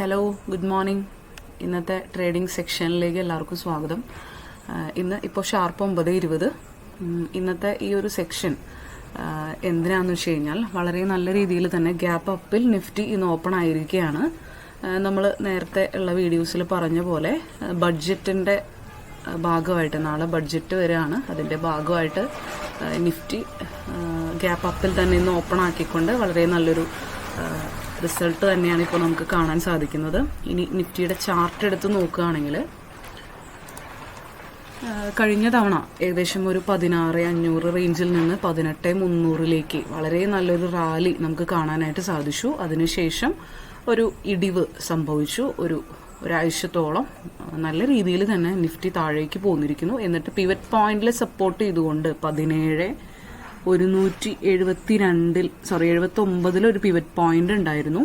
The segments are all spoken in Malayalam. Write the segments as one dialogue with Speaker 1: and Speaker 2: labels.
Speaker 1: Hello, good morning. ഇന്നത്തെ ട്രേഡിംഗ് സെക്ഷനിലേക്ക് എല്ലാവർക്കും സ്വാഗതം. ഇന്ന് ഇപ്പോൾ ഷാർപ്പ് 9:20. ഇന്നത്തെ ഈ ഒരു സെക്ഷൻ എന്തിനാണെന്ന് വെച്ച് കഴിഞ്ഞാൽ വളരെ നല്ല രീതിയിൽ തന്നെ ഗ്യാപ്പ് അപ്പിൽ നിഫ്റ്റി ഇന്ന് ഓപ്പൺ ആയിരിക്കുകയാണ്. നമ്മൾ നേരത്തെ ഉള്ള വീഡിയോസിൽ പറഞ്ഞ പോലെ ബഡ്ജറ്റിൻ്റെ ഭാഗമായിട്ട് നാളെ ബഡ്ജറ്റ് വരികയാണ്. അതിൻ്റെ ഭാഗമായിട്ട് നിഫ്റ്റി ഗ്യാപ്പ് അപ്പിൽ തന്നെ ഇന്ന് ഓപ്പൺ ആക്കിക്കൊണ്ട് വളരെ നല്ലൊരു റിസൾട്ട് തന്നെയാണ് ഇപ്പോൾ നമുക്ക് കാണാൻ സാധിക്കുന്നത്. ഇനി നിഫ്റ്റിയുടെ ചാർട്ട് എടുത്ത് നോക്കുകയാണെങ്കിൽ കഴിഞ്ഞ തവണ ഏകദേശം ഒരു 16,500 റേഞ്ചിൽ നിന്ന് 18,300 വളരെ നല്ലൊരു റാലി നമുക്ക് കാണാനായിട്ട് സാധിച്ചു. അതിനുശേഷം ഒരു ഇടിവ് സംഭവിച്ചു. ഒരാഴ്ചത്തോളം നല്ല രീതിയിൽ തന്നെ നിഫ്റ്റി താഴേക്ക് പോന്നിരിക്കുന്നു. എന്നിട്ട് പിവറ്റ് പോയിന്റിൽ സപ്പോർട്ട് ചെയ്തുകൊണ്ട് 79 ഒരു പിവറ്റ് പോയിന്റ് ഉണ്ടായിരുന്നു.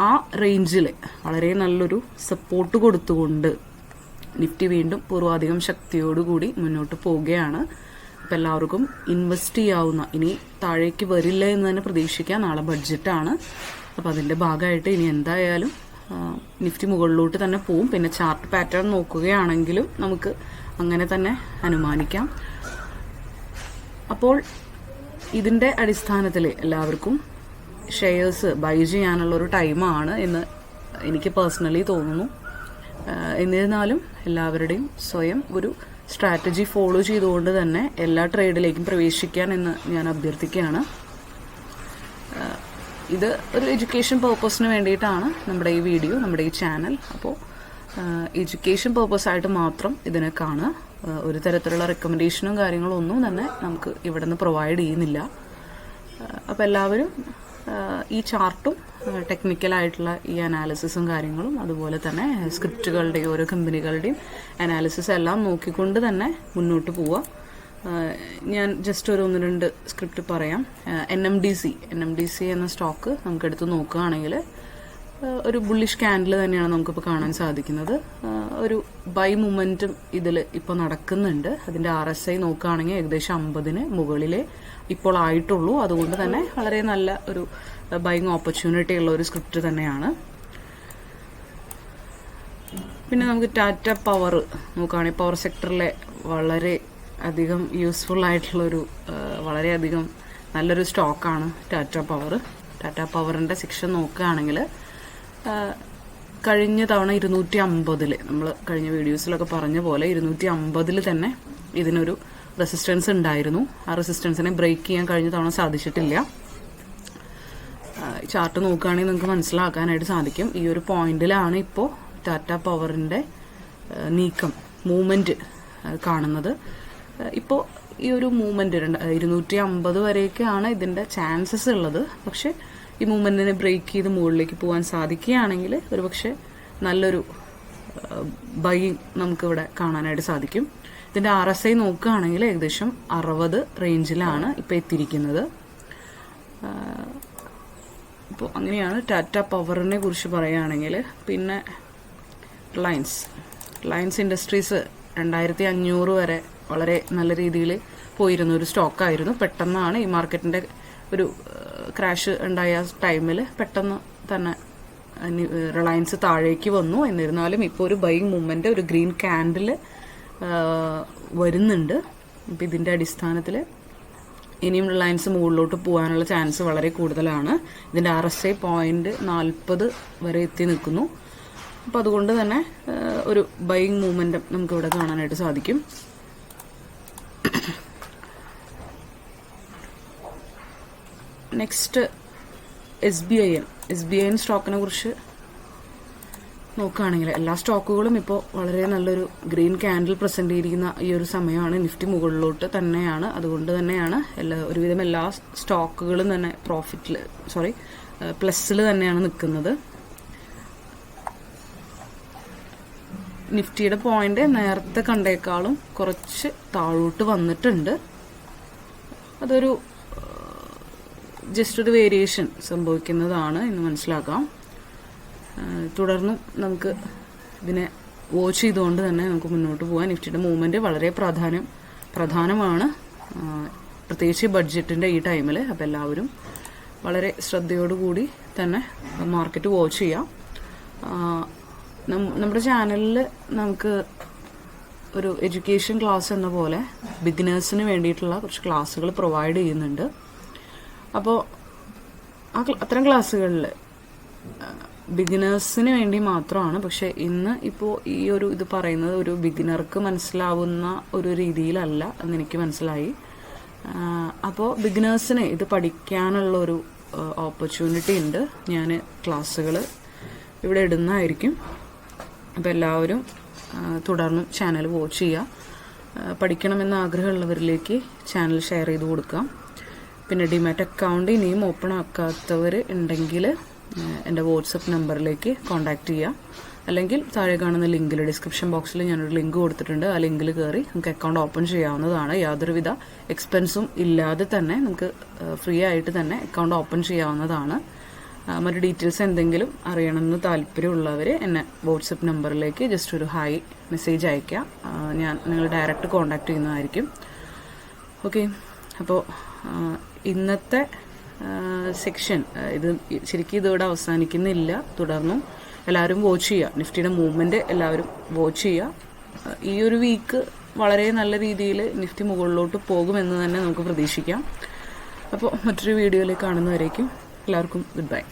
Speaker 1: ആ റേഞ്ചിൽ വളരെ നല്ലൊരു സപ്പോർട്ട് കൊടുത്തുകൊണ്ട് നിഫ്റ്റി വീണ്ടും പൂർവാധികം ശക്തിയോടുകൂടി മുന്നോട്ട് പോവുകയാണ്. അപ്പം എല്ലാവർക്കും ഇൻവെസ്റ്റ് ചെയ്യാവുന്ന, ഇനി താഴേക്ക് വരില്ല എന്ന് തന്നെ പ്രതീക്ഷിക്കാം. നാളെ ബഡ്ജറ്റാണ്. അപ്പം അതിൻ്റെ ഭാഗമായിട്ട് ഇനി എന്തായാലും നിഫ്റ്റി മുകളിലോട്ട് തന്നെ പോവും. പിന്നെ ചാർട്ട് പാറ്റേൺ നോക്കുകയാണെങ്കിലും നമുക്ക് അങ്ങനെ തന്നെ അനുമാനിക്കാം. അപ്പോൾ ഇതിൻ്റെ അടിസ്ഥാനത്തിൽ എല്ലാവർക്കും ഷെയർസ് ബൈ ചെയ്യാനുള്ളൊരു ടൈമാണ് എന്ന് എനിക്ക് പേഴ്സണലി തോന്നുന്നു. എന്നിരുന്നാലും എല്ലാവരുടെയും സ്വയം ഒരു സ്ട്രാറ്റജി ഫോളോ ചെയ്തുകൊണ്ട് തന്നെ എല്ലാ ട്രേഡിലേക്കും പ്രവേശിക്കാൻ എന്ന് ഞാൻ അഭ്യർത്ഥിക്കുകയാണ്. ഇത് ഒരു എഡ്യൂക്കേഷൻ പർപ്പസിന് വേണ്ടിയിട്ടാണ് നമ്മുടെ ഈ വീഡിയോ, നമ്മുടെ ഈ ചാനൽ. അപ്പോൾ എഡ്യൂക്കേഷൻ പർപ്പസായിട്ട് മാത്രം ഇതിനെ കാണുക. ഒരു തരത്തിലുള്ള റെക്കമെൻഡേഷനും കാര്യങ്ങളും ഒന്നും തന്നെ നമുക്ക് ഇവിടെ നിന്ന് പ്രൊവൈഡ് ചെയ്യുന്നില്ല. അപ്പോൾ എല്ലാവരും ഈ ചാർട്ടും ടെക്നിക്കലായിട്ടുള്ള ഈ അനാലിസിസും കാര്യങ്ങളും അതുപോലെ തന്നെ സ്ക്രിപ്റ്റുകളുടെയും ഓരോ കമ്പനികളുടെയും അനാലിസിസ് എല്ലാം നോക്കിക്കൊണ്ട് തന്നെ മുന്നോട്ട് പോവുക. ഞാൻ ജസ്റ്റ് ഒരു 1-2 സ്ക്രിപ്റ്റ് പറയാം. NMDC എന്ന സ്റ്റോക്ക് നമുക്കെടുത്ത് നോക്കുകയാണെങ്കിൽ ഒരു ബുള്ളിഷ് ക്യാൻഡിൽ തന്നെയാണ് നമുക്കിപ്പോൾ കാണാൻ സാധിക്കുന്നത്. ഒരു ബൈ മൂമെൻറ്റും ഇതിൽ ഇപ്പോൾ നടക്കുന്നുണ്ട്. അതിൻ്റെ RSI നോക്കുകയാണെങ്കിൽ ഏകദേശം 50-ന് മുകളിലേ ഇപ്പോൾ ആയിട്ടുള്ളൂ. അതുകൊണ്ട് തന്നെ വളരെ നല്ല ഒരു ബൈങ് ഓപ്പർച്യൂണിറ്റി ഉള്ള ഒരു സ്ക്രിപ്റ്റ് തന്നെയാണ്. പിന്നെ നമുക്ക് ടാറ്റ പവർ നോക്കുകയാണെങ്കിൽ പവർ സെക്ടറിലെ വളരെ അധികം യൂസ്ഫുൾ ആയിട്ടുള്ളൊരു വളരെയധികം നല്ലൊരു സ്റ്റോക്കാണ് ടാറ്റ പവർ. ടാറ്റ പവറിൻ്റെ സെക്ഷൻ നോക്കുകയാണെങ്കിൽ കഴിഞ്ഞ തവണ 250 നമ്മൾ കഴിഞ്ഞ വീഡിയോസിലൊക്കെ പറഞ്ഞ പോലെ 250 തന്നെ ഇതിനൊരു റെസിസ്റ്റൻസ് ഉണ്ടായിരുന്നു. ആ റെസിസ്റ്റൻസിനെ ബ്രേക്ക് ചെയ്യാൻ കഴിഞ്ഞ തവണ സാധിച്ചിട്ടില്ല. ചാർട്ട് നോക്കുകയാണെങ്കിൽ നിങ്ങൾക്ക് മനസ്സിലാക്കാനായിട്ട് സാധിക്കും. ഈ ഒരു പോയിന്റിലാണ് ഇപ്പോൾ ടാറ്റ പവറിൻ്റെ മൂവ്മെൻറ്റ് കാണുന്നത്. ഇപ്പോൾ ഈ ഒരു മൂവ്മെൻറ്റ് 250 വരെയൊക്കെയാണ് ഇതിൻ്റെ ചാൻസസ് ഉള്ളത്. പക്ഷേ ഈ മൂവ്മെൻറ്റിനെ ബ്രേക്ക് ചെയ്ത് മുകളിലേക്ക് പോകാൻ സാധിക്കുകയാണെങ്കിൽ ഒരുപക്ഷെ നല്ലൊരു ബൈയിങ് നമുക്കിവിടെ കാണാനായിട്ട് സാധിക്കും. ഇതിൻ്റെ RSI നോക്കുകയാണെങ്കിൽ ഏകദേശം 60 റേഞ്ചിലാണ് ഇപ്പോൾ എത്തിയിരിക്കുന്നത്. ഇപ്പോൾ അങ്ങനെയാണ് ടാറ്റ പവറിനെ കുറിച്ച് പറയുകയാണെങ്കിൽ. പിന്നെ റിലയൻസ് ഇൻഡസ്ട്രീസ് 2,500 വരെ വളരെ നല്ല രീതിയിൽ പോയിരുന്ന ഒരു സ്റ്റോക്കായിരുന്നു. പെട്ടെന്നാണ് ഈ മാർക്കറ്റിൻ്റെ ഒരു ക്രാഷ് ഉണ്ടായ ടൈമിൽ പെട്ടെന്ന് തന്നെ റിലയൻസ് താഴേക്ക് വന്നു. എന്നിരുന്നാലും ഇപ്പോൾ ഒരു ബൈങ് മൂവ്മെൻറ്റ്, ഒരു ഗ്രീൻ ക്യാൻഡിൽ വരുന്നുണ്ട്. ഇപ്പം ഇതിൻ്റെ അടിസ്ഥാനത്തിൽ ഇനിയും റിലയൻസ് മുകളിലോട്ട് പോകാനുള്ള ചാൻസ് വളരെ കൂടുതലാണ്. ഇതിൻ്റെ RSI പോയിന്റ് 40 വരെ എത്തി നിൽക്കുന്നു. അപ്പോൾ അതുകൊണ്ട് തന്നെ ഒരു ബൈങ് മൂവ്മെൻറ്റും നമുക്കിവിടെ കാണാനായിട്ട് സാധിക്കും. നെക്സ്റ്റ് SBI സ്റ്റോക്കിനെ കുറിച്ച് നോക്കുകയാണെങ്കിൽ എല്ലാ സ്റ്റോക്കുകളും ഇപ്പോൾ വളരെ നല്ലൊരു ഗ്രീൻ ക്യാൻഡിൽ പ്രസന്റ് ചെയ്തിരിക്കുന്ന ഈ ഒരു സമയമാണ്. നിഫ്റ്റി മുകളിലോട്ട് തന്നെയാണ്. അതുകൊണ്ട് തന്നെയാണ് ഒരുവിധം എല്ലാ സ്റ്റോക്കുകളും തന്നെ പ്ലസ്സിൽ തന്നെയാണ് നിൽക്കുന്നത്. നിഫ്റ്റിയുടെ പോയിന്റ് നേരത്തെ കണ്ടേക്കാളും കുറച്ച് താഴോട്ട് വന്നിട്ടുണ്ട്. അതൊരു ജസ്റ്റ് ഒരു വേരിയേഷൻ സംഭവിക്കുന്നതാണ് എന്ന് മനസ്സിലാക്കാം. തുടർന്നും നമുക്ക് ഇതിനെ വാച്ച് ചെയ്തുകൊണ്ട് തന്നെ നമുക്ക് മുന്നോട്ട് പോകാൻ. നിഫ്റ്റിയുടെ മൂവ്മെൻറ്റ് വളരെ പ്രധാനമാണ്, പ്രത്യേകിച്ച് ബഡ്ജറ്റിൻ്റെ ഈ ടൈമിൽ. അപ്പോൾ എല്ലാവരും വളരെ ശ്രദ്ധയോടുകൂടി തന്നെ മാർക്കറ്റ് വാച്ച് ചെയ്യാം. നമ്മുടെ ചാനലിൽ നമുക്ക് ഒരു എഡ്യൂക്കേഷൻ ക്ലാസ് എന്ന പോലെ ബിഗിനേഴ്സിന് വേണ്ടിയിട്ടുള്ള കുറച്ച് ക്ലാസ്സുകൾ പ്രൊവൈഡ് ചെയ്യുന്നുണ്ട്. അപ്പോൾ അത്തരം ക്ലാസ്സുകളിൽ ബിഗിനേഴ്സിന് വേണ്ടി മാത്രമാണ്. പക്ഷെ ഇന്ന് ഇപ്പോൾ ഇത് പറയുന്നത് ഒരു ബിഗിനർക്ക് മനസ്സിലാവുന്ന ഒരു രീതിയിലല്ല എന്ന് എനിക്ക് മനസ്സിലായി. അപ്പോൾ ബിഗിനേഴ്സിന് ഇത് പഠിക്കാനുള്ളൊരു ഓപ്പർച്യൂണിറ്റി ഉണ്ട്. ഞാൻ ക്ലാസ്സുകൾ ഇവിടെ ഇടുന്നതായിരിക്കും. അപ്പോൾ എല്ലാവരും തുടർന്നും ചാനൽ വാച്ച് ചെയ്യുക. പഠിക്കണമെന്ന് ആഗ്രഹമുള്ളവരിലേക്ക് ചാനൽ ഷെയർ ചെയ്ത് കൊടുക്കാം. പിന്നെ ഡിമാറ്റ് അക്കൗണ്ട് ഇനിയും ഓപ്പൺ ആക്കാത്തവർ ഉണ്ടെങ്കിൽ എൻ്റെ വാട്സപ്പ് നമ്പറിലേക്ക് കോൺടാക്റ്റ് ചെയ്യുക. അല്ലെങ്കിൽ താഴെ കാണുന്ന ലിങ്കിൽ ഡിസ്ക്രിപ്ഷൻ ബോക്സിൽ ഞാനൊരു ലിങ്ക് കൊടുത്തിട്ടുണ്ട്. ആ ലിങ്കിൽ കയറി നമുക്ക് അക്കൗണ്ട് ഓപ്പൺ ചെയ്യാവുന്നതാണ്. യാതൊരുവിധ എക്സ്പെൻസും ഇല്ലാതെ തന്നെ നമുക്ക് ഫ്രീ ആയിട്ട് തന്നെ അക്കൗണ്ട് ഓപ്പൺ ചെയ്യാവുന്നതാണ്. മറ്റു ഡീറ്റെയിൽസ് എന്തെങ്കിലും അറിയണമെന്ന് താല്പര്യമുള്ളവർ എന്നെ വാട്സപ്പ് നമ്പറിലേക്ക് ജസ്റ്റ് ഒരു ഹായ് മെസ്സേജ് അയയ്ക്കുക. ഞാൻ നിങ്ങൾ ഡയറക്റ്റ് കോൺടാക്റ്റ് ചെയ്യുന്നതായിരിക്കും. ഓക്കെ, അപ്പോൾ ഇന്നത്തെ സെക്ഷൻ ശരിക്കും ഇതോടെ അവസാനിക്കുന്നില്ല. തുടർന്നും എല്ലാവരും വാച്ച് ചെയ്യുക. നിഫ്റ്റിയുടെ മൂവ്മെൻറ്റ് എല്ലാവരും വാച്ച് ചെയ്യുക. ഈ ഒരു വീക്ക് വളരെ നല്ല രീതിയിൽ നിഫ്റ്റി മുകളിലോട്ട് പോകുമെന്ന് തന്നെ നമുക്ക് പ്രതീക്ഷിക്കാം. അപ്പോൾ മറ്റൊരു വീഡിയോയിലേക്ക് കാണുന്നവരേക്കും എല്ലാവർക്കും ഗുഡ് ബൈ.